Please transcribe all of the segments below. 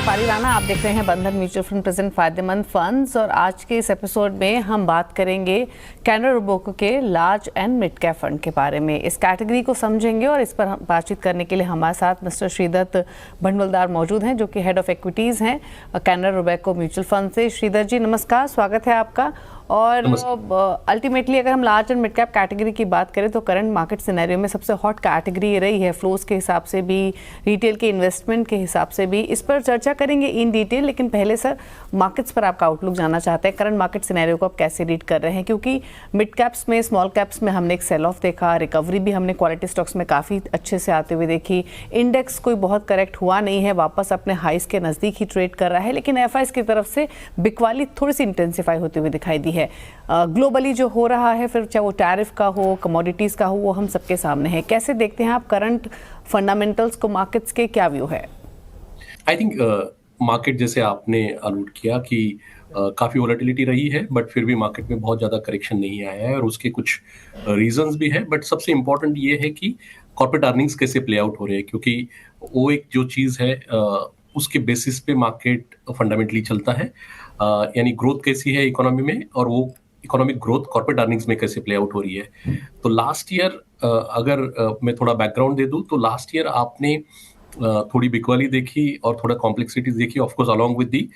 पारी राणा, आप देख रहे हैं बंधन म्यूचुअल फंड प्रेजेंट फायदेमंद फंड्स। और आज के इस एपिसोड में हम बात करेंगे कैनरा रोबेको के large and mid cap fund के बारे में। इस कैटेगरी को समझेंगे और इस पर बातचीत करने के लिए हमारे साथ मिस्टर श्रीदत्त भंडवलदार मौजूद हैं, जो कि हेड ऑफ इक्विटीज़ हैं कैनरा रोबेको म्यूचुअल फंड से। श्रीदत्त जी नमस्कार, स्वागत है आपका। और अल्टीमेटली अगर हम large and mid cap category की बात करें तो करंट मार्केट सिनेरियो में सबसे हॉट कैटेगरी ये रही है, फ्लोज के हिसाब से भी, रिटेल के इन्वेस्टमेंट के हिसाब से भी। इस पर चर्चा करेंगे इन डिटेल, लेकिन पहले सर मार्केट्स पर आपका आउटलुक जानना चाहते हैं। करंट मार्केट सिनेरियो को आप कैसे रीड कर रहे हैं, क्योंकि मिड कैप्स में, स्मॉल कैप्स में हमने एक सेल ऑफ देखा, रिकवरी भी हमने क्वालिटी स्टॉक्स में काफ़ी अच्छे से आते हुए देखी। इंडेक्स कोई बहुत करेक्ट हुआ नहीं है, वापस अपने हाइस के नज़दीक ही ट्रेड कर रहा है, लेकिन एफआईएस की तरफ से बिकवाली थोड़ी सी इंटेंसिफाई होती हुई दिखाई दी है। ग्लोबली जो हो रहा है, फिर चाहे वो टैरिफ का हो, कमोडिटीज़ का हो, वो हम सबके सामने है। कैसे देखते हैं आप करंट फंडामेंटल्स को, मार्केट्स के क्या व्यू है? आई थिंक मार्केट, जैसे आपने अलूड किया कि काफ़ी वोलेटिलिटी रही है, बट फिर भी मार्केट में बहुत ज़्यादा करेक्शन नहीं आया है और उसके कुछ रीजंस भी है। बट सबसे इम्पोर्टेंट ये है कि कॉर्पोरेट अर्निंग्स कैसे प्ले आउट हो रहे हैं, क्योंकि वो एक जो चीज़ है उसके बेसिस पे मार्केट फंडामेंटली चलता है। यानी ग्रोथ कैसी है इकोनॉमी में और वो इकोनॉमिक ग्रोथ कॉर्पोरेट अर्निंग्स में कैसे प्ले आउट हो रही है। तो लास्ट ईयर अगर मैं थोड़ा बैकग्राउंड दे दूं तो लास्ट ईयर आपने थोड़ी बिकवाली देखी और थोड़ा कॉम्प्लेक्सिटीज देखी, of course along with the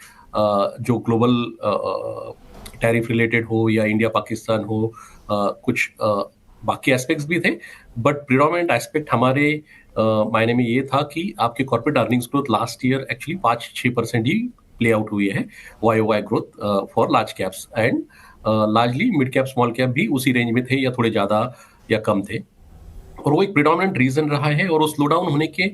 जो ग्लोबल टैरिफ रिलेटेड हो या इंडिया पाकिस्तान हो, कुछ बाकी एस्पेक्ट्स भी थे। बट प्रिडोमिनेंट एस्पेक्ट हमारे मायने में ये था कि आपके corporate earnings growth last year actually 5-6% ही प्ले आउट हुई है, Y growth for large caps and largely mid cap small cap भी उसी रेंज में थे या थोड़े ज़्यादा या कम थे। और वो एक प्रिडोमिनेंट रीजन रहा है। और वो स्लो डाउन होने के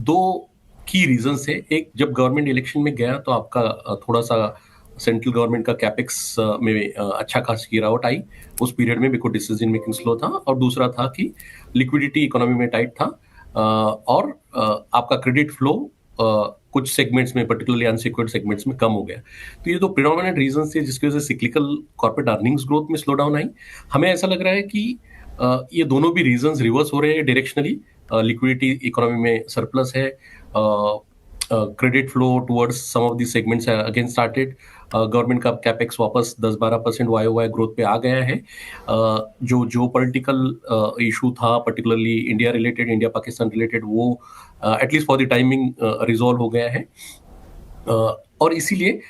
दो की रीजन है। एक, जब गवर्नमेंट इलेक्शन में गया तो आपका थोड़ा सा सेंट्रल गवर्नमेंट का कैपेक्स में अच्छा खासी गिरावट आई, उस पीरियड में बिकॉज डिसीजन मेकिंग स्लो था। और दूसरा था कि लिक्विडिटी इकोनॉमी में टाइट था और आपका क्रेडिट फ्लो कुछ सेगमेंट्स में, पर्टिकुलरली अनसिक्योर्ड सेगमेंट्स में कम हो गया। तो ये दो प्रिडोमिनेंट रीजन थे जिसकी वजह से सिक्लिकल कॉर्पोरेट अर्निंग्स ग्रोथ में स्लो डाउन आई। हमें ऐसा लग रहा है कि ये दोनों भी रीजंस रिवर्स हो रहे हैं डायरेक्शनली। लिक्विडिटी इकोनॉमी में सरप्लस है, credit flow towards some of the segments again started, government का कैपेक्स वापस 10-12% वाई ग्रोथ पे आ गया है। जो पॉलिटिकल इशू था, particularly India related, India Pakistan related, वो at least for the timing resolve हो गया है। और इसीलिए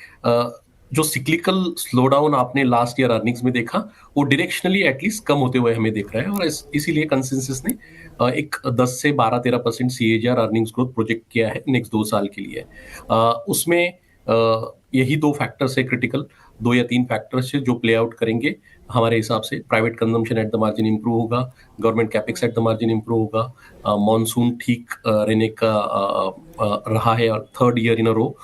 जो सिक्लिकल स्लो डाउन आपने लास्ट ईयर अर्निंग्स में देखा, वो डायरेक्शनली एटलीस्ट कम होते हुए हमें दिख रहा है। और इसीलिए कंसेंसस ने एक 10 से 12-13% CAGR अर्निंग्स ग्रोथ प्रोजेक्ट किया है नेक्स्ट 2 साल के लिए। उसमें यही 2 फैक्टर्स है क्रिटिकल, 2 या 3 फैक्टर्स है जो प्ले आउट करेंगे हमारे हिसाब से। Private consumption at the margin improve होगा, government capex at the margin improve होगा, मॉनसून ठीक रहने का रहा है और 3rd year in a row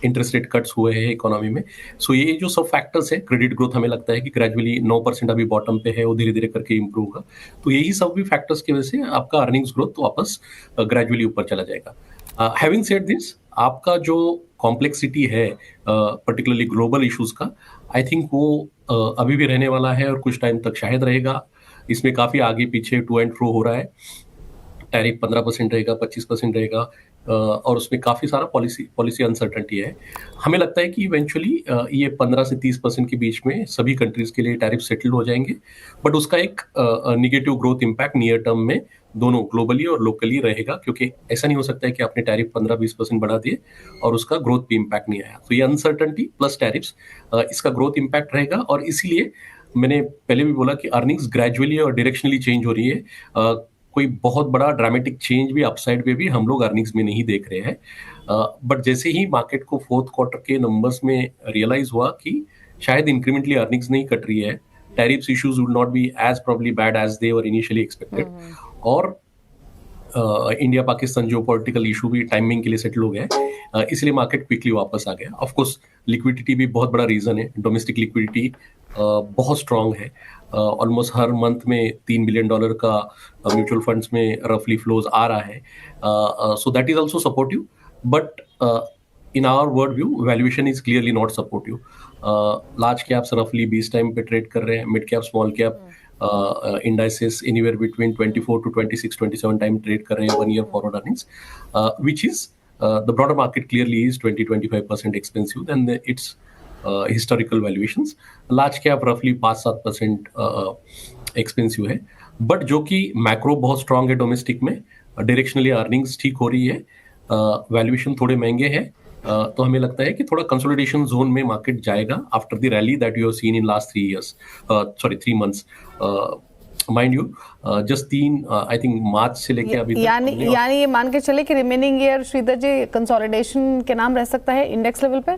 interest rate cuts हुए हैं इकोनॉमी में। सो ये जो सब फैक्टर्स है, क्रेडिट ग्रोथ हमें लगता है कि ग्रेजुअली 9% अभी बॉटम पे है, वो धीरे धीरे करके इंप्रूव होगा। तो यही सब भी फैक्टर्स की वजह से आपका अर्निंग्स ग्रोथ वापस ग्रेजुअली ऊपर चला जाएगा। हैविंग सेड दिस, आपका जो कॉम्प्लेक्सिटी है पर्टिकुलरली ग्लोबल इश्यूज का, आई थिंक वो अभी भी रहने वाला है और कुछ टाइम तक शायद रहेगा। इसमें काफी आगे पीछे टू एंड फ्रो हो रहा है। टैरिफ 15% रहेगा, 25% रहेगा, और उसमें काफ़ी सारा पॉलिसी अनसर्टेनिटी है। हमें लगता है कि इवेंचुअली ये 15 से 30% के बीच में सभी कंट्रीज के लिए टैरिफ सेटल हो जाएंगे। बट उसका एक negative growth impact near term में दोनों ग्लोबली और लोकली रहेगा, क्योंकि ऐसा नहीं हो सकता है कि आपने टैरिफ 15-20% बढ़ा दिए और उसका ग्रोथ भी इम्पैक्ट नहीं आया। तो ये अनसर्टेनिटी प्लस टैरिफ्स, इसका ग्रोथ इम्पैक्ट रहेगा। और इसीलिए मैंने पहले भी बोला कि अर्निंग्स ग्रेजुअली और डायरेक्शनली चेंज हो रही है। कोई बहुत बड़ा ड्रामेटिक चेंज भी अपसाइड पे भी हम लोग अर्निंग्स में नहीं देख रहे हैं। बट जैसे ही मार्केट को 4th क्वार्टर के नंबर्स में रियलाइज हुआ कि शायद इंक्रीमेंटली अर्निंग्स नहीं कट रही है, tariffs issues would not be as probably bad as they were initially expected, और इंडिया पाकिस्तान जो पॉलिटिकल इशू भी टाइमिंग के लिए सेटल हो गया है, इसलिए मार्केट क्विकली वापस आ गया। ऑफ कोर्स लिक्विडिटी भी बहुत बड़ा रीजन है। डोमेस्टिक लिक्विडिटी बहुत स्ट्रांग है। ऑलमोस्ट हर मंथ में $3 बिलियन का म्यूचुअल फंड्स में रफली फ्लोज आ रहा है। So that is also supportive, but in our world view valuation is clearly not supportive. Large caps रफली 20 टाइम पे ट्रेड कर रहे हैं, mid cap small cap indices anywhere between 24 to 26, 27 time trade कर रहे हैं 1 year forward earnings, which is the broader market clearly is 20-25% expensive than its historical valuations. Large cap roughly 5-7% expensive है, but जो कि macro बहुत strong है domestic में, directionally earnings ठीक हो रही है, वैल्यूएशन थोड़े महंगे हैं, तो हमें लगता है कि थोड़ा कंसोलिडेशन जोन में मार्केट जाएगा after the rally that you have seen in last 3 months. Mind you just 3 I think March से लेके अभी यानी ये मान के चले कि रिमेनिंग ईयर श्रीधर जी कंसोलिडेशन के नाम रह सकता है इंडेक्स लेवल पे।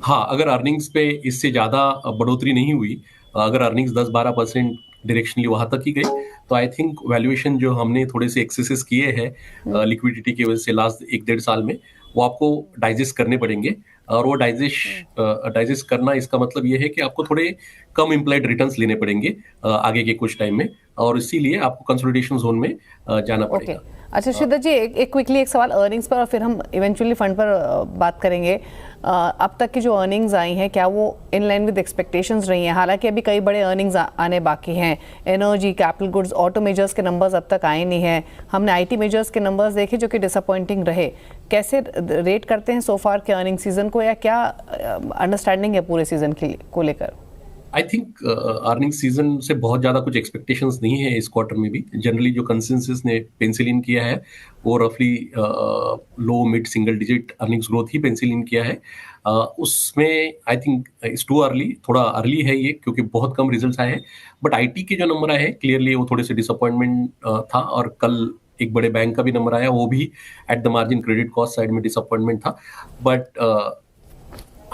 हाँ, अगर अर्निंग्स पे इससे ज्यादा बढ़ोतरी नहीं हुई, अगर अर्निंग्स 10-12% डायरेक्शनली वहां तक ही गई, तो आई थिंक वैल्यूएशन जो हमने थोड़े से एक्सेसेस किए हैं लिक्विडिटी की वजह से लास्ट 1-1.5 साल में, वो आपको डाइजेस्ट करने पड़ेंगे। और वो डाइजेस्ट करना, इसका मतलब ये है कि आपको थोड़े कम इम्प्लाइड रिटर्न्स लेने पड़ेंगे आगे के कुछ टाइम में, और इसीलिए आपको कंसोलिडेशन जोन में जाना पड़ेगा। अच्छा श्रीधर जी, एक क्विकली एक सवाल अर्निंग्स पर और फिर हम इवेंचुअली फंड पर बात करेंगे। अब तक की जो अर्निंग्स आई हैं, क्या वो इन लाइन विद एक्सपेक्टेशंस रही हैं? हालांकि अभी कई बड़े अर्निंग्स आने बाकी हैं। Energy, capital goods, auto measures के नंबर्स अब तक आए नहीं हैं। हमने आईटी मेजर्स के नंबर्स देखे जो कि डिसअपॉइंटिंग रहे। कैसे रेट करते हैं सो फार के अर्निंग सीजन को, या क्या अंडरस्टैंडिंग है पूरे सीजन को लेकर? आई थिंक अर्निंग सीजन से बहुत ज्यादा कुछ एक्सपेक्टेशंस नहीं है इस क्वार्टर में भी। जनरली जो कंसेंसस ने पेंसिल इन किया है वो रफली low mid single digit earnings growth ही पेंसिल इन किया है। उसमें I think it's too early, थोड़ा अर्ली है ये, क्योंकि बहुत कम रिजल्ट्स आए हैं। बट आईटी के जो नंबर आए हैं क्लियरली वो थोड़े से डिसअपॉइंटमेंट था, और कल एक बड़े बैंक का भी नंबर आया, वो भी eight the margin credit cost side में डिसअपॉइंटमेंट था। बट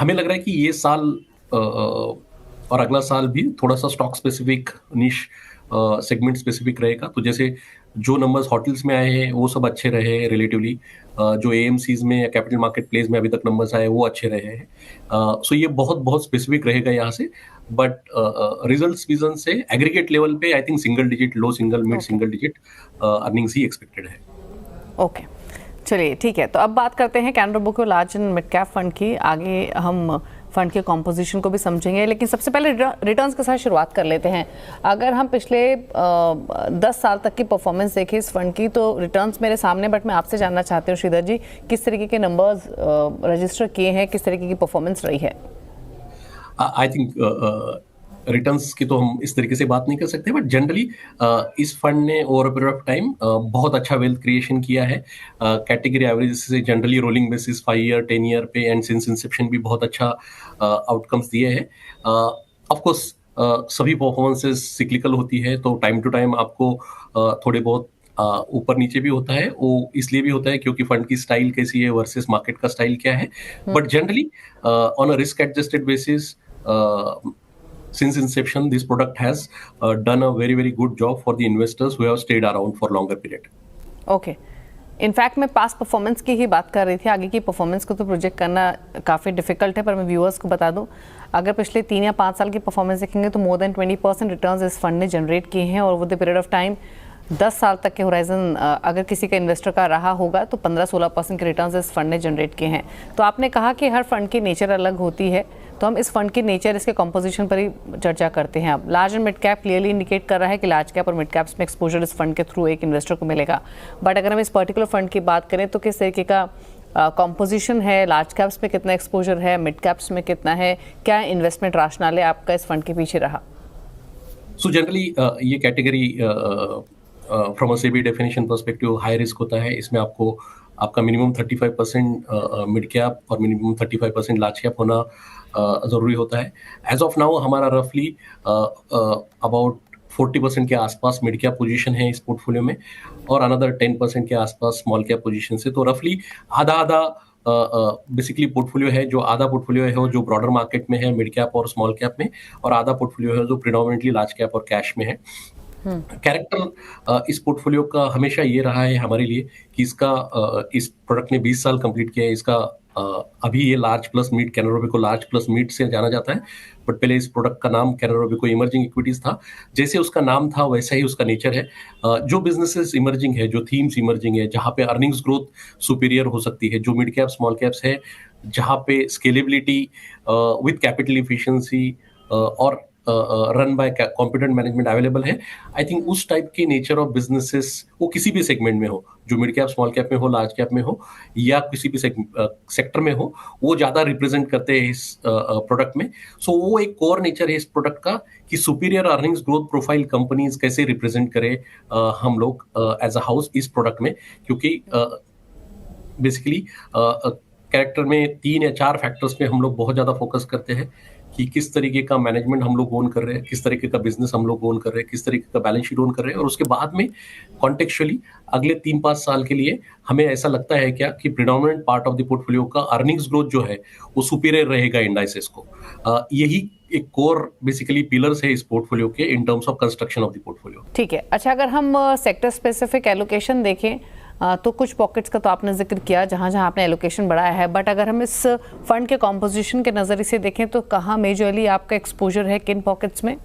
हमें लग रहा है कि ये साल और अगला साल भी थोड़ा सा स्टॉक स्पेसिफिक, निश सेगमेंट स्पेसिफिक रहेगा। तो जैसे जो नंबर्स होटल्स में आए हैं वो सब अच्छे रहे हैं रिलेटिवली, जो एएमसीज में या कैपिटल मार्केट प्लेस में अभी तक नंबर्स आए वो अच्छे रहे हैं। सो ये बहुत बहुत स्पेसिफिक रहेगा यहाँ से। बट रिजल्ट्स विजन से एग्रीगेट लेवल पे I think single digit, low single, mid single digit earnings he expected है। ओके, चलिए ठीक है। तो अब बात करते हैं Canara Robeco large and mid cap fund की। आगे हम फंड के कॉम्पोजिशन को भी समझेंगे, लेकिन सबसे पहले रिटर्न्स के साथ शुरुआत कर लेते हैं। अगर हम पिछले 10 साल तक की परफॉर्मेंस देखें इस फंड की, तो रिटर्न्स मेरे सामने, बट मैं आपसे जानना चाहती हूँ श्रीधर जी, किस तरीके के नंबर्स रजिस्टर किए हैं, किस तरीके की परफॉर्मेंस रही है? आई थिंक रिटर्न्स की तो हम इस तरीके से बात नहीं कर सकते, बट जनरली इस फंड ने ओवर पीरियड ऑफ टाइम बहुत अच्छा वेल्थ क्रिएशन किया है। कैटेगरी एवरेज से generally rolling basis 5 year 10 year पे एंड सिंस इंसेप्शन भी बहुत अच्छा आउटकम्स दिए हैं। ऑफ कोर्स सभी परफॉर्मेंसेस सिक्लिकल होती है, तो टाइम टू टाइम आपको थोड़े बहुत ऊपर नीचे भी होता है। वो इसलिए भी होता है क्योंकि फंड की स्टाइल कैसी है वर्सेस मार्केट का स्टाइल क्या है। But generally on a risk adjusted basis, since inception this product has done a very good job for the investors who have stayed around for longer period. Okay. In fact मैं past performance की ही बात कर रही थी। आगे की performance को तो प्रोजेक्ट करना काफ़ी डिफिकल्ट है, पर मैं व्यूअर्स को बता दूं, अगर पिछले 3 या 5 साल की परफॉर्मेंस देखेंगे तो मोर देन 20% रिटर्न्स इस फंड ने जनरेट किए हैं, और वो द पीरियड ऑफ टाइम 10 साल तक के होराइजन अगर किसी का इन्वेस्टर का रहा होगा तो 15-16% के रिटर्न्स इस फंड ने जनरेट किए हैं। तो आपने कहा कि हर फंड की नेचर अलग होती है, तो हम इस फंड की नेचर, इसके कंपोजिशन पर ही चर्चा करते हैं। अब large and mid cap clearly indicate कर रहा है कि लार्ज कैप और मिड कैप्स में एक्सपोजर इस फंड के थ्रू एक इन्वेस्टर को मिलेगा। बट अगर हम इस पर्टिकुलर फंड की बात करें तो किस तरीके का कंपोजिशन है, लार्ज कैप्स में कितना एक्सपोजर है, मिड कैप्स में कितना है, क्या इन्वेस्टमेंट राशनाल आपका इस फंड के पीछे रहा? सो जनरली ये category from a SEBI definition perspective high risk होता है। इसमें आपको आपका मिनिमम 35% मिड कैप और मिनिमम 35% लार्ज कैप होना ज़रूरी होता है। एज ऑफ नाउ हमारा रफली अबाउट 40% के आसपास मिड कैप पोजीशन है इस पोर्टफोलियो में, और अनदर 10% के आसपास स्मॉल कैप पोजीशन से। तो रफली आधा बेसिकली पोर्टफोलियो है, जो आधा पोर्टफोलियो है वो जो ब्रॉडर मार्केट में है मिड कैप और स्मॉल कैप में, और आधा पोर्टफोलियो है जो प्रिडोमिनेटली लार्ज कैप और कैश में है। कैरेक्टर इस पोर्टफोलियो का हमेशा ये रहा है हमारे लिए कि इसका इस प्रोडक्ट ने 20 साल कंप्लीट किया है। इसका अभी ये large plus mid, Canara Robeco large plus mid से जाना जाता है, बट पहले इस प्रोडक्ट का नाम कैनरा रोबेको इमर्जिंग इक्विटीज था। जैसे उसका नाम था वैसा ही उसका नेचर है। जो बिजनेसेस इमर्जिंग है, जो थीम्स इमर्जिंग है, जहाँ पे अर्निंग्स ग्रोथ सुपीरियर हो सकती है, जो मिड कैप स्मॉल कैप्स है, जहाँ पे स्केलेबिलिटी विद कैपिटल इफिशिएंसी और run by competent management available है, आई थिंक उस टाइप के नेचर ऑफ बिजनेसेस वो किसी भी सेगमेंट में हो, जो मिड कैप स्मॉल कैप में हो, लार्ज कैप में हो, या किसी भी सेक्टर में हो, वो ज्यादा रिप्रेजेंट करते हैं इस प्रोडक्ट में. सो वो एक कोर नेचर है इस प्रोडक्ट का कि superior earnings growth profile companies कैसे रिप्रेजेंट करें हम लोग एज अ हाउस इस प्रोडक्ट में. क्योंकि बेसिकली कैरेक्टर में 3 या 4 फैक्टर्स पे हम लोग बहुत ज़्यादा फोकस करते हैं कि किस तरीके का मैनेजमेंट हम लोग ओन कर रहे हैं, किस तरीके का बिजनेस हम लोग ओन कर रहे हैं, किस तरीके का बैलेंस शीट ओन कर रहे हैं, और उसके बाद में कॉन्टेक्चुअली अगले 3-5 साल के लिए हमें ऐसा लगता है क्या कि predominant part of the portfolio का अर्निंग्स ग्रोथ जो है वो सुपीरियर रहेगा इंडाइसेस को. यही एक कोर बेसिकली पिलर्स है इस पोर्टफोलियो के इन terms of construction of the portfolio. ठीक है. अच्छा, अगर हम सेक्टर स्पेसिफिक एलोकेशन देखें तो कुछ पॉकेट्स का तो आपने जिक्र किया जहां जहां आपने एलोकेशन बढ़ाया है, बट अगर हम इस फंड के कॉम्पोजिशन के नज़रिए से देखें तो कहाँ मेजरली आपका एक्सपोजर है, किन पॉकेट्स में?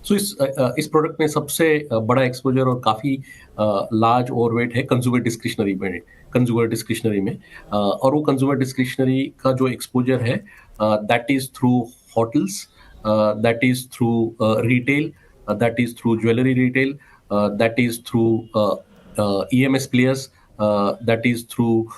सो इस प्रोडक्ट में सबसे बड़ा एक्सपोजर और काफ़ी लार्ज ओवरवेट है कंज्यूमर डिस्क्रिशनरी में. और वो कंज्यूमर डिस्क्रिशनरी का जो एक्सपोजर है that is through hotels, that is through retail, that is through jewellery retail, that is through EMS players, that is through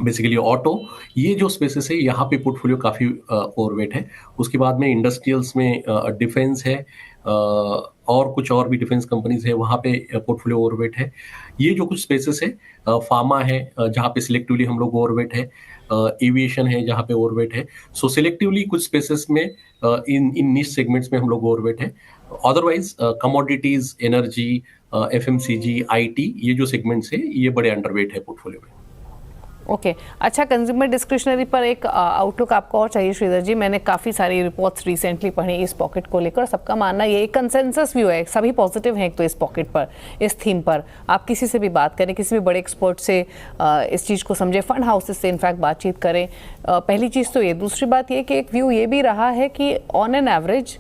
basically auto. ये जो स्पेसेस है यहाँ पे पोर्टफोलियो काफ़ी ओवरवेट है. उसके बाद में इंडस्ट्रियल्स में डिफेंस है, और कुछ और भी डिफेंस कंपनीज है, वहाँ पे पोर्टफोलियो ओवरवेट है. ये जो कुछ स्पेसेस है, फार्मा है जहाँ पे सिलेक्टिवली हम लोग ओवरवेट है, एविएशन है जहाँ पे ओवरवेट है. सो सिलेक्टिवली कुछ स्पेसेस में इन निश सेगमेंट्स में हम लोग ओवरवेट है. Otherwise commodities, energy, FMCG, IT, ये जो सेगमेंट्स है ये बड़े अंडरवेट है पोर्टफोलियो में. ओके. अच्छा, कंज्यूमर डिस्क्रिशनरी पर एक आउटलुक आपको और चाहिए श्रीधर जी. मैंने काफ़ी सारी रिपोर्ट्स रिसेंटली पढ़ी इस पॉकेट को लेकर, सबका मानना ये एक कंसेंसस व्यू है, सभी पॉजिटिव हैं एक तो इस पॉकेट पर, इस थीम पर. आप किसी से भी बात करें, किसी भी बड़े एक्सपर्ट से इस चीज़ को समझे, फंड हाउसेस से इनफैक्ट बातचीत करें, पहली चीज़ तो ये. दूसरी बात ये कि एक व्यू ये भी रहा है कि ऑन एन एवरेज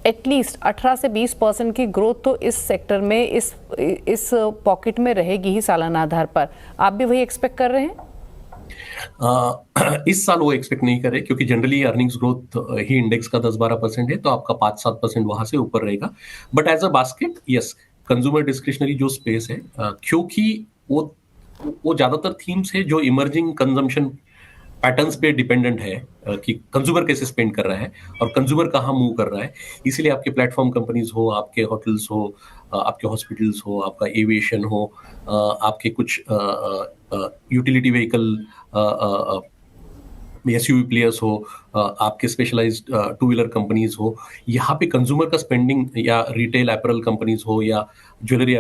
एटलीस्ट 18 से 20% की ग्रोथ तो इस सेक्टर में, इस पॉकेट में रहेगी ही सालाना आधार पर. आप भी वही एक्सपेक्ट कर रहे हैं? इस साल वो एक्सपेक्ट नहीं करे क्योंकि जनरली अर्निंग्स ग्रोथ ही इंडेक्स का 10-12% है, तो आपका 5-7% वहां से ऊपर रहेगा. But as a basket yes, consumer discretionary जो स्पेस है, क्योंकि वो ज्यादातर थीम्स है जो इमर्जिंग कंजम्पशन पैटर्न्स पे डिपेंडेंट है कि कंज्यूमर कैसे स्पेंड कर रहा है और कंज्यूमर कहाँ मूव कर रहा है. इसीलिए आपके प्लेटफॉर्म कंपनीज हो, आपके होटल्स हो, आपके हॉस्पिटल्स हो, आपका एविएशन हो, आपके कुछ यूटिलिटी व्हीकल SUV प्लेयर्स हो, आपके स्पेशलाइज्ड टू व्हीलर कंपनीज हो, यहाँ पे कंज्यूमर का स्पेंडिंग, या रिटेल अपैरल कंपनीज हो, या ज्वेलरी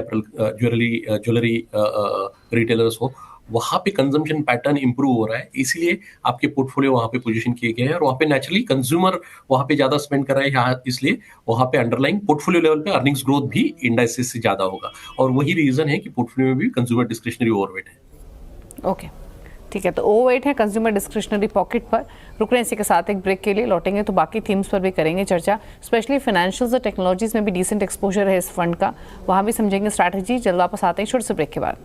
रिटेलर्स हो, वहाँ पे कंजम्पशन पैटर्न इंप्रूव हो रहा है. इसीलिए आपके पोर्टफोलियो वहाँ पे पोजीशन किए गए हैं और वहाँ पे नेचुरली कंज्यूमर वहाँ पे ज्यादा स्पेंड कर रहा है यहाँ, इसलिए वहाँ पे अंडरलाइंग पोर्टफोलियो लेवल पे अर्निंग्स ग्रोथ भी इंडाइसेस से ज्यादा होगा. और वही रीजन है कि पोर्टफोलियो में भी कंज्यूमर डिस्क्रिशनरी ओवरवेट है. ओके, ठीक है. तो ओवरवेट है कंज्यूमर डिस्क्रिशनरी पॉकेट पर. रुक रहे हैं इसी के साथ, एक ब्रेक के लिए लौटेंगे तो बाकी थीम्स पर भी करेंगे चर्चा. स्पेशली फाइनेंशियल्स और टेक्नोलॉजीज में भी डिसेंट एक्सपोजर है इस फंड का, वहाँ भी समझेंगे स्ट्रैटेजी. जल्द वापस आते हैं छोटे से ब्रेक के बाद.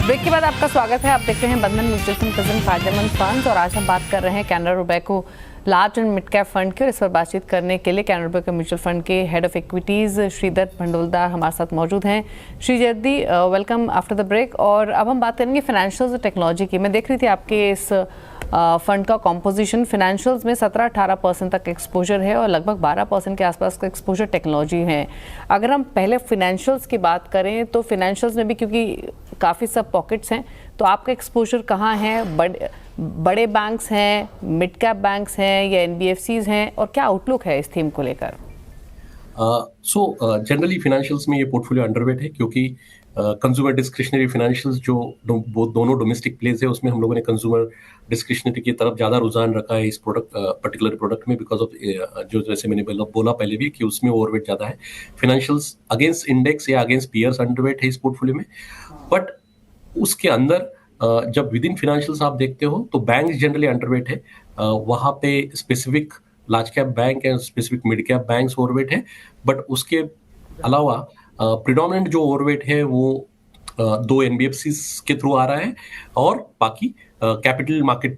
ब्रेक के बाद आपका स्वागत है. आप देखते हैं बंधन म्यूचुअल फंड प्रेजेंट फायदेमंद फंड्स, और आज हम बात कर रहे हैं Canara Robeco large and mid cap fund की. और इस पर बातचीत करने के लिए कैनरा रोबेको म्यूचुअल फंड के हेड ऑफ इक्विटीज श्रीधर भंडोलदार हमारे साथ मौजूद हैं. श्रीधर जी, वेलकम आफ्टर द ब्रेक. और अब हम बात करेंगे फाइनेंशियल्स और टेक्नोलॉजी की. मैं देख रही थी आपके इस फंड का कॉम्पोजिशन, फाइनेंशियल्स में 17-18% तक एक्सपोजर है और लगभग 12% के आसपास का एक्सपोजर टेक्नोलॉजी है. अगर हम पहले फाइनेंशियल्स की बात करें तो फाइनेंशियल्स में भी क्योंकि काफ़ी सब पॉकेट्स हैं, तो आपका एक्सपोजर कहाँ है? बड़े बैंक्स हैं, मिड कैप बैंक्स हैं, या NBFCs हैं, और क्या आउटलुक है इस थीम को लेकर? जनरली फाइनेंशियल्स में ये पोर्टफोलियो अंडरवेट है क्योंकि कंज्यूमर डिस्क्रिशनरी फाइनेंशियल्स जो दोनों डोमेस्टिक प्लेस है, उसमें हम लोगों ने कंज्यूमर डिस्क्रिशनरी की तरफ ज़्यादा रुझान रखा है इस पर्टिकुलर प्रोडक्ट में, बिकॉज ऑफ जो जैसे मैंने बोला पहले भी कि उसमें ओवरवेट ज़्यादा है. फाइनेंशियल्स अगेंस्ट इंडेक्स या अगेंस्ट पीयर्स अंडरवेट है इस पोर्टफोलियो में. बट उसके अंदर जब विद इन फाइनेंशियल्स आप देखते हो तो बैंक जनरली अंडरवेट है. वहाँ पे specific large cap bank and specific mid cap banks overweight है. बट उसके अलावा प्रिडोमिनेंट जो ओवरवेट है वो दो एनबीएफसीज के थ्रू आ रहा है, और बाकी कैपिटल मार्केट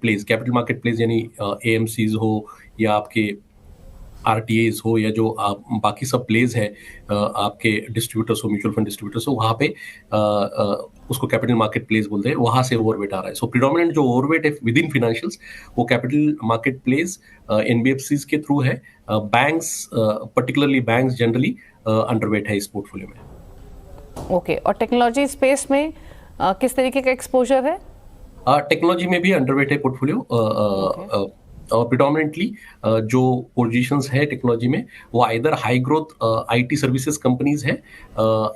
प्लेस यानी एएमसीज हो या आपके आरटीएज हो या जो आप बाकी सब प्लेस है, आपके डिस्ट्रीब्यूटर्स हो, म्यूचुअल फंड डिस्ट्रीब्यूटर्स हो, वहाँ पे उसको कैपिटल मार्केट प्लेस बोलते हैं, वहाँ से ओवरवेट आ रहा है। सो प्रिडोमिनेंट जो ओवरवेट है विद इन फाइनेंशियल्स वो कैपिटल मार्केट प्लेस एनबीएफसीज के थ्रू है। Banks particularly banks generally underweight है इस पोर्टफोलियो में। ओके, और टेक्नोलॉजी स्पेस में किस तरीके का एक्सपोजर है? टेक्नोलॉजी में भी अंडरवेट है पोर्टफोलियो, और प्रिडोमिनेंटली जो पोजीशंस है टेक्नोलॉजी में वो either high growth IT services companies है,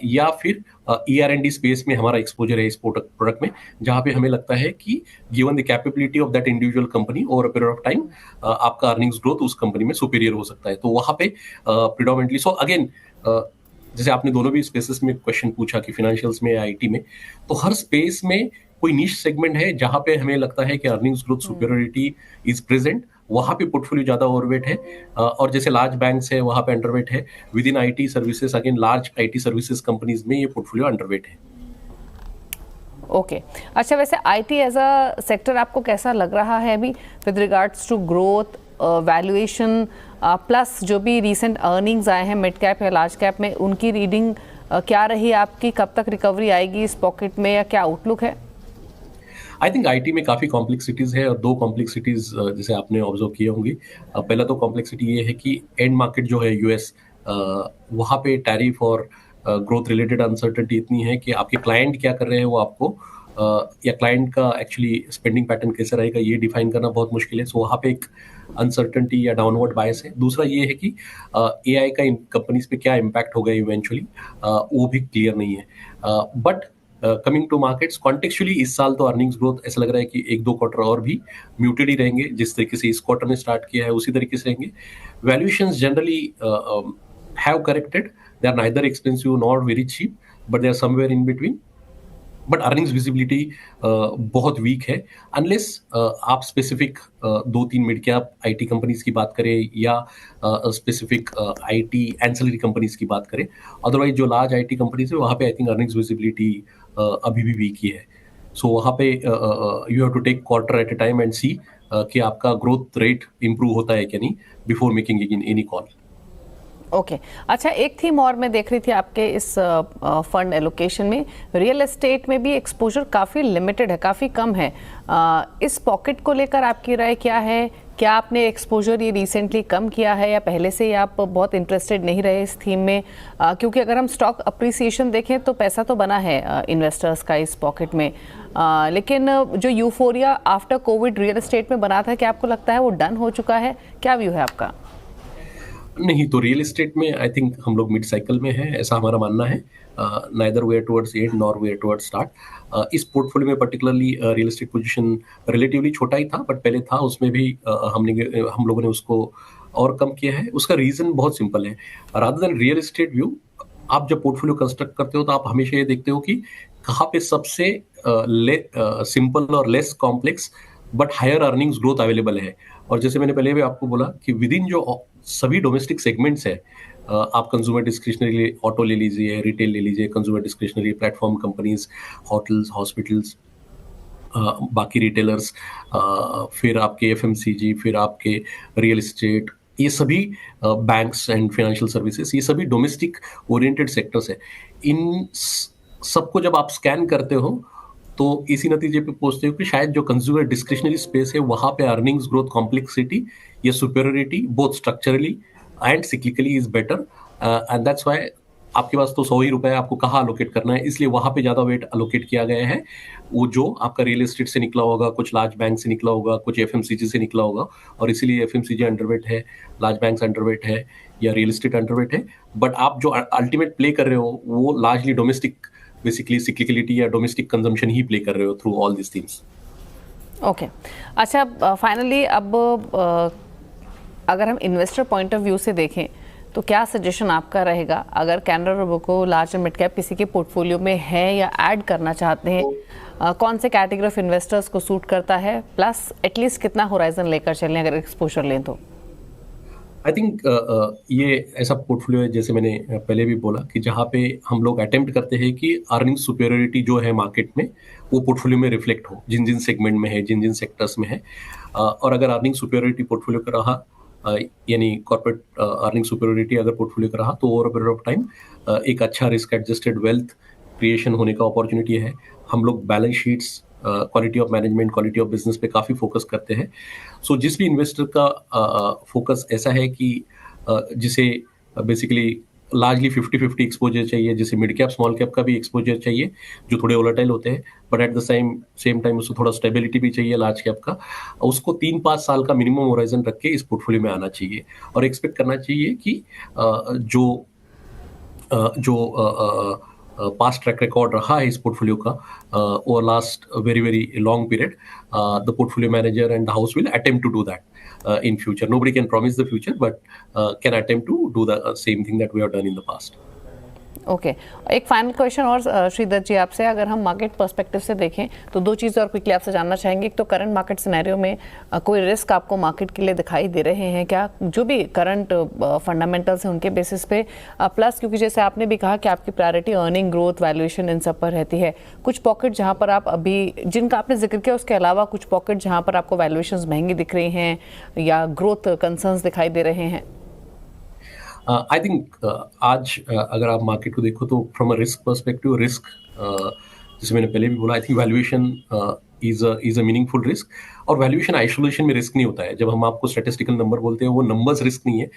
या फिर ER&D स्पेस में हमारा एक्सपोजर है इस प्रोडक्ट में, जहाँ पे हमें लगता है कि given the capability of that individual company over a period of time आपका अर्निंग्स ग्रोथ उस कंपनी में सुपीरियर हो सकता है। तो वहाँ पे प्रिडोमिनेंटली सो अगेन जैसे आपने दोनों भी स्पेसेस में क्वेश्चन पूछा कि फाइनेंशियल्स में या आईटी में, तो हर स्पेस में कोई निश सेगमेंट है जहां पे हमें लगता है कि earnings growth superiority is present, वहां पे पोर्टफोलियो ज्यादा ओवरवेट है। और जैसे लार्ज बैंक्स है वहां पे अंडरवेट है। With in IT services again large IT services companies में ये पोर्टफोलियो अंडरवेट है। ओके अच्छा, वैसे आईटी एज अ सेक्टर आपको कैसा लग रहा है अभी with regards to growth, valuation, plus जो भी रीसेंट अर्निंग्स आए हैं मिड कैप या लार्ज कैप में, उनकी रीडिंग क्या रही आपकी? कब तक रिकवरी आएगी इस पॉकेट में, या क्या आउटलुक है? आई थिंक आईटी में काफ़ी कॉम्प्लेक्सिटीज़ है, और दो कॉम्प्लेक्सिटीज़ जैसे आपने ऑब्जर्व किए होंगी। पहला तो कॉम्प्लेक्सिटी ये है कि एंड मार्केट जो है यूएस, वहाँ पे टैरिफ और ग्रोथ रिलेटेड अनसर्टेनिटी इतनी है कि आपके क्लाइंट क्या कर रहे हैं वो आपको या क्लाइंट का एक्चुअली स्पेंडिंग पैटर्न कैसे रहेगा ये डिफाइन करना बहुत मुश्किल है। सो वहाँ पे एक अनसर्टेनिटी या डाउनवर्ड बायस है। दूसरा ये है कि एआई का इन कंपनीज पे क्या इम्पैक्ट होगा इवेंचुअली, वो भी क्लियर नहीं है। But coming to markets contextually इस साल तो अर्निंग्स ग्रोथ ऐसा लग रहा है कि एक दो क्वार्टर और भी म्यूटेड ही रहेंगे, जिस तरीके से इस क्वार्टर ने स्टार्ट किया है उसी तरीके से रहेंगे। Valuations generally have corrected, they are neither expensive nor very cheap, but they are somewhere in between. But earnings visibility बहुत वीक है, अनलेस आप स्पेसिफिक दो तीन मिड कैप आईटी कंपनीज की बात करें या स्पेसिफिक आईटी एंसिलरी कंपनीज की बात करें। अदरवाइज जो लार्ज आईटी कंपनीज है वहाँ पे आई थिंक अर्निंग्स विजिबिलिटी अभी भी वीक ही है। सो वहाँ पे you have to take quarter at a time and see कि आपका ग्रोथ रेट इंप्रूव होता है कि नहीं before making any call. Okay अच्छा, एक थीम और मैं देख रही थी आपके इस फंड एलोकेशन में, रियल एस्टेट में भी एक्सपोजर काफ़ी लिमिटेड है, काफ़ी कम है। इस पॉकेट को लेकर आपकी राय क्या है? क्या आपने एक्सपोजर ये रिसेंटली कम किया है, या पहले से ही आप बहुत इंटरेस्टेड नहीं रहे इस थीम में? क्योंकि अगर हम स्टॉक अप्रिसिएशन देखें तो पैसा तो बना है इन्वेस्टर्स का इस पॉकेट में, लेकिन जो euphoria after Covid real estate में बना था, क्या आपको लगता है वो डन हो चुका है? क्या व्यू है आपका? नहीं, तो रियल एस्टेट में आई थिंक हम लोग मिड साइकिल में है, ऐसा हमारा मानना है। Neither way towards and nor way towards start. इस पोर्टफोलियो में particularly real estate position relatively छोटा ही था, बट पहले था उसमें भी हम लोगों ने उसको और कम किया है। उसका रीजन बहुत सिंपल है। Rather than real estate view, आप जब पोर्टफोलियो कंस्ट्रक्ट करते हो तो आप हमेशा ये देखते हो कि कहाँ पे सबसे सिंपल और less complex but higher earnings growth available है। और जैसे मैंने पहले भी आपको बोला कि विद इन जो सभी डोमेस्टिक सेगमेंट्स है, आप कंज्यूमर डिस्क्रिशनरी ऑटो ले लीजिए, रिटेल ले लीजिए, consumer discretionary platform companies, hotels, hospitals, बाकी रिटेलर्स, फिर आपके एफएमसीजी, फिर आपके रियल एस्टेट, ये सभी बैंक्स एंड फाइनेंशियल सर्विसेज, ये सभी डोमेस्टिक ओरिएंटेड सेक्टर्स है। इन सबको जब आप स्कैन करते हो तो इसी नतीजे पे पहुंचते हो कि शायद जो कंज्यूमर डिस्क्रिशनरी स्पेस है वहां पे अर्निंग्स ग्रोथ कॉम्प्लेक्सिटी या superiority both structurally and cyclically is better, and that's why आपके पास तो 100 ही रुपए आपको कहाँ अलोकेट करना है, इसलिए वहां पे ज्यादा वेट अलोकेट किया गया है। वो जो आपका रियल एस्टेट से निकला होगा, कुछ लार्ज बैंक से निकला होगा, कुछ एफएमसीजी से निकला होगा, और इसीलिए एफएमसीजी अंडरवेट है, लार्ज बैंक अंडरवेट है या रियल एस्टेट अंडरवेट है। बट आप जो अल्टीमेट प्ले कर रहे हो वो लार्जली डोमेस्टिक बेसिकली सिक्लिकलिटी या डोमेस्टिक कंजम्पशन ही प्ले कर रहे हो through all this things. Okay अच्छा, फाइनली अब अगर हम इन्वेस्टर पॉइंट ऑफ व्यू से देखें तो क्या सजेशन आपका रहेगा, अगर कैनरा रोबोको लार्ज एंड मिड कैप किसी के पोर्टफोलियो में है या ऐड करना चाहते हैं, कौन से कैटेगरी ऑफ इन्वेस्टर्स को सूट करता है, प्लस एटलीस्ट कितना होराइजन लेकर चलें अगर एक्सपोजर लें तो? आई थिंक ये ऐसा पोर्टफोलियो है, जैसे मैंने पहले भी बोला, कि जहाँ पे हम लोग अटेम्प्ट करते हैं कि अर्निंग सुपेरियोरिटी जो है मार्केट में वो पोर्टफोलियो में रिफ्लेक्ट हो, जिन जिन सेगमेंट में है, जिन जिन सेक्टर्स में है। और अगर अर्निंग सुपेरियोरिटी पोर्टफोलियो का रहा, यानी कॉर्पोरेट अर्निंग सुपेरियोरिटी अगर पोर्टफोलियो का रहा, तो over a period of time एक अच्छा रिस्क एडजस्टेड वेल्थ क्रिएशन होने का अपॉर्चुनिटी है। हम लोग balance sheets, quality of management, quality of business पे काफ़ी फोकस करते हैं। सो जिस भी इन्वेस्टर का फोकस ऐसा है कि जिसे बेसिकली लार्जली 50-50 एक्सपोजर चाहिए, जिसे मिड कैप स्मॉल कैप का भी एक्सपोजर चाहिए जो थोड़े वोलेटाइल होते हैं, but at the same time उसको थोड़ा स्टेबिलिटी भी चाहिए लार्ज कैप का, उसको 3-5 साल का मिनिमम होराइजन रख के इस पोर्टफोलियो में आना चाहिए और एक्सपेक्ट करना चाहिए कि जो पास्ट ट्रैक रिकॉर्ड रहा है इस पोर्टफोलियो का over last very very long period, the portfolio manager and the house will attempt to do that in future. Nobody can promise the future, but can attempt to do the same thing that we have done in the past. Okay एक final question और श्रीधर जी आपसे, अगर हम market perspective से देखें तो दो चीज़ें और क्विकली आपसे जानना चाहेंगे। एक तो करंट मार्केट सिनेरियो में कोई रिस्क आपको मार्केट के लिए दिखाई दे रहे हैं क्या, जो भी करंट फंडामेंटल्स हैं उनके बेसिस पे, प्लस क्योंकि जैसे आपने भी कहा कि आपकी priority earning, growth, valuation in सब पर रहती है, कुछ पॉकेट जहाँ पर आप अभी जिनका आपने जिक्र किया उसके अलावा कुछ पॉकेट जहाँ पर आपको वैल्यूएशंस महंगी दिख रही हैं या ग्रोथ कंसर्न्स दिखाई दे रहे हैं? आई थिंक आज अगर आप मार्केट को देखो तो from a risk perspective, risk जैसे मैंने पहले भी बोला, I think valuation is a meaningful risk. और वैल्यूएशन आइसोलेशन में रिस्क नहीं होता है। जब हम आपको स्टैटिस्टिकल नंबर बोलते हैं, वो नंबर्स रिस्क नहीं है।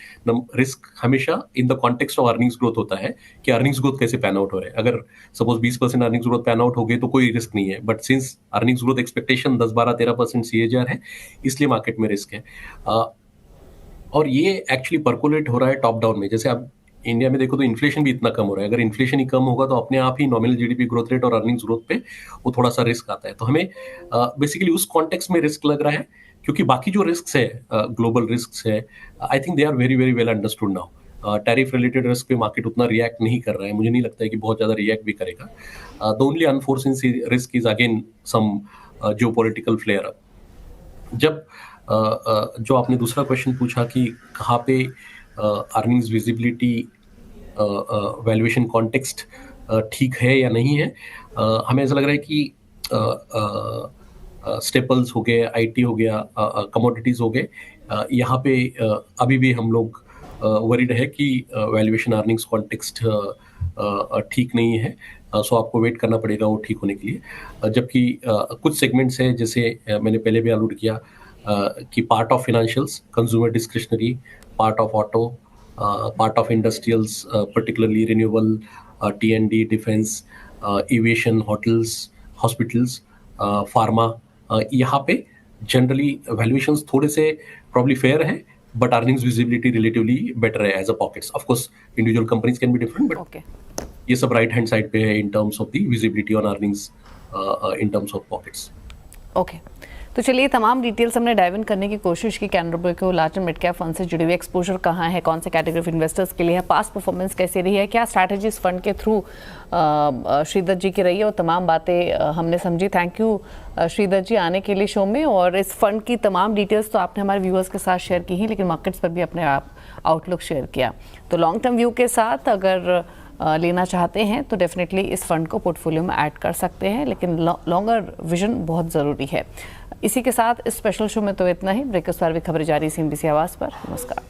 रिस्क हमेशा in the context of earnings growth होता है कि अर्निंग्स ग्रोथ कैसे पैन आउट हो रहा है। अगर suppose 20% earnings growth pan out हो गई तो कोई रिस्क नहीं है, but since earnings growth expectation 10-12-13% CAGR है, इसलिए मार्केट में रिस्क है। और ये एक्चुअली परकोलेट हो रहा है टॉप डाउन में। जैसे आप इंडिया में देखो तो इन्फ्लेशन भी इतना कम हो रहा है। अगर इन्फ्लेशन ही कम होगा तो अपने आप ही नॉमिनल जीडीपी ग्रोथ रेट और अर्निंग्स ग्रोथ पे वो थोड़ा सा रिस्क आता है। तो हमें बेसिकली उस कॉन्टेक्स्ट में रिस्क लग रहा है, क्योंकि बाकी जो रिस्क है, ग्लोबल रिस्क है, I think they are very very well understood now. Tariff related risk पे मार्केट उतना रिएक्ट नहीं कर रहा है, मुझे नहीं लगता है कि बहुत ज्यादा रिएक्ट भी करेगा। The only unforeseen risk is again some geopolitical flare up. जब जो आपने दूसरा क्वेश्चन पूछा कि कहाँ पे अर्निंग्स विजिबिलिटी, वैल्यूएशन कॉन्टेक्स्ट ठीक है या नहीं है, हमें ऐसा लग रहा है कि स्टेपल्स हो गए, आईटी हो गया, कमोडिटीज हो गए, यहाँ पे अभी भी हम लोग वरीड है कि वैल्यूएशन अर्निंग्स कॉन्टेक्स्ट ठीक नहीं है। सो आपको वेट करना पड़ेगा वो ठीक होने के लिए। जबकि कुछ सेगमेंट्स हैं, जैसे मैंने पहले भी अलूड किया कि part of financials, consumer discretionary, part of auto, part of industrials, particularly renewable, T&D, defence, aviation, hotels, hospitals, pharma, यहाँ पे जनरली वैल्यूएशंस थोड़े से प्रॉब्ली फेयर है, but earnings visibility relatively better है as a pockets. Of course individual companies can be different, but ये सब right hand side पे है in terms of the visibility on earnings in terms of pockets. Okay, तो चलिए तमाम details हमने dive in करने की कोशिश की। Canara Robeco large and mid cap fund से जुड़े हुए एक्सपोजर कहाँ है, कौन से कैटेगरी ऑफ इन्वेस्टर्स के लिए है, पास्ट परफॉर्मेंस कैसी रही है, क्या स्ट्रैटेजी इस फंड के थ्रू श्रीधर जी की रही है, और तमाम बातें हमने समझी। थैंक यू श्रीधर जी आने के लिए शो में। और इस फंड की तमाम डिटेल्स तो आपने हमारे व्यूअर्स के साथ शेयर की ही, लेकिन मार्केट्स पर भी अपने आप आउटलुक शेयर किया। तो लॉन्ग टर्म व्यू के साथ अगर लेना चाहते हैं तो डेफिनेटली इस फंड को पोर्टफोलियो में ऐड कर सकते हैं, लेकिन लॉन्गर विजन बहुत ज़रूरी है। इसी के साथ इस स्पेशल शो में तो इतना ही। ब्रेक के बाद भी खबरें जारी CNBC आवाज़ पर। नमस्कार।